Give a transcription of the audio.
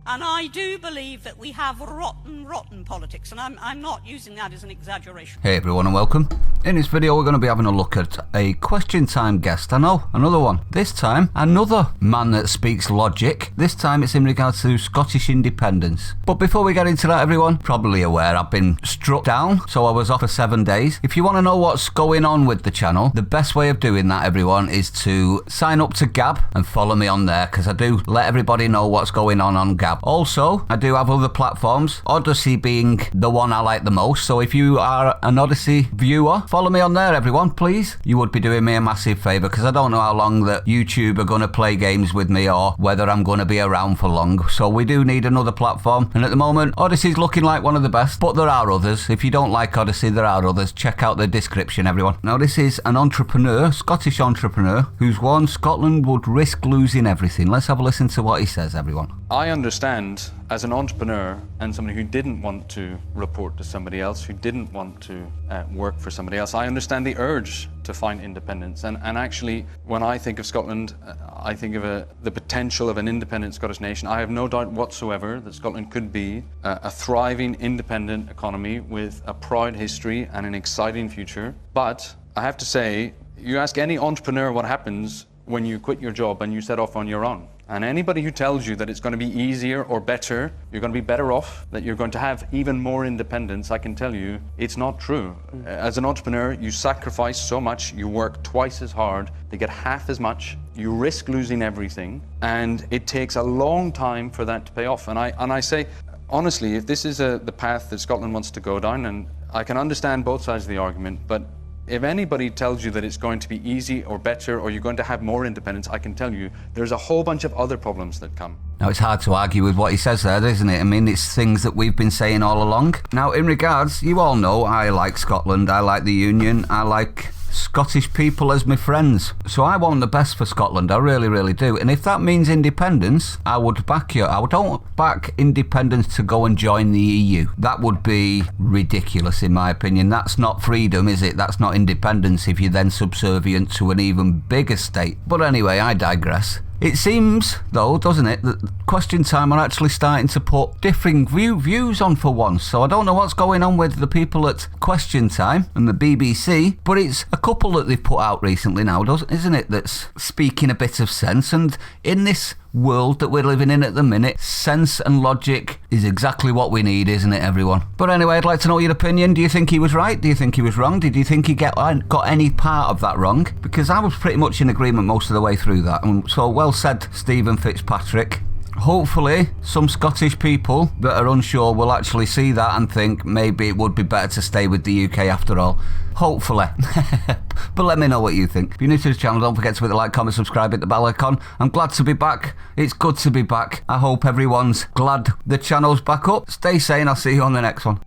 And I do believe that we have rotten politics, and I'm not using that as an exaggeration. Hey everyone and welcome. In this video we're going to be having a look at a question time guest. I know, another one. This time, another man that speaks logic. This time it's in regards to Scottish independence. But before we get into that, everyone, probably aware I've been struck down, so I was off for 7 days. If you want to know what's going on with the channel, the best way of doing that, everyone, is to sign up to Gab and follow me on there, because I do let everybody know what's going on Gab. Also, I do have other platforms, Odysee being the one I like the most, so if you are an Odysee viewer, follow me on there, everyone, please. You would be doing me a massive favour, because I don't know how long that YouTube are going to play games with me or whether I'm going to be around for long, so we do need another platform, and at the moment, Odyssee's looking like one of the best, but there are others. If you don't like Odysee, there are others. Check out the description, everyone. Now, this is an entrepreneur, Scottish entrepreneur, who's warned Scotland would risk losing everything. Let's have a listen to what he says, everyone. I understand, as an entrepreneur and somebody who didn't want to report to somebody else, who didn't want to work for somebody else, I understand the urge to find independence. And actually, when I think of Scotland, I think of the potential of an independent Scottish nation. I have no doubt whatsoever that Scotland could be a thriving, independent economy with a proud history and an exciting future. But I have to say, you ask any entrepreneur what happens when you quit your job and you set off on your own. And anybody who tells you that it's going to be easier or better, you're going to be better off, that you're going to have even more independence, I can tell you it's not true. As an entrepreneur, you sacrifice so much, you work twice as hard to get half as much, you risk losing everything, and it takes a long time for that to pay off. And I say, honestly, if this is the path that Scotland wants to go down, and I can understand both sides of the argument, but if anybody tells you that it's going to be easy or better or you're going to have more independence, I can tell you there's a whole bunch of other problems that come. Now, it's hard to argue with what he says there, isn't it? I mean, it's things that we've been saying all along. Now, in regards, you all know I like Scotland, I like the Union, I like Scottish people as my friends. So I want the best for Scotland, I really, really do. And if that means independence, I would back you. I don't back independence to go and join the EU. That would be ridiculous, in my opinion. That's not freedom, is it? That's not independence if you're then subservient to an even bigger state. But anyway, I digress. It seems, though, doesn't it, that Question Time are actually starting to put differing views on for once. So I don't know what's going on with the people at Question Time and the BBC, but it's a couple that they've put out recently now, isn't it, that's speaking a bit of sense. And in this world that we're living in at the minute, sense and logic is exactly what we need, isn't it, everyone? But anyway, I'd like to know your opinion. Do you think he was right? Do you think he was wrong? Did you think he got any part of that wrong? Because I was pretty much in agreement most of the way through that. And so well said, Stephen Fitzpatrick. Hopefully, some Scottish people that are unsure will actually see that and think maybe it would be better to stay with the UK after all. Hopefully. But let me know what you think. If you're new to this channel, don't forget to hit the like, comment, subscribe, hit the bell icon. I'm glad to be back. It's good to be back. I hope everyone's glad the channel's back up. Stay sane. I'll see you on the next one.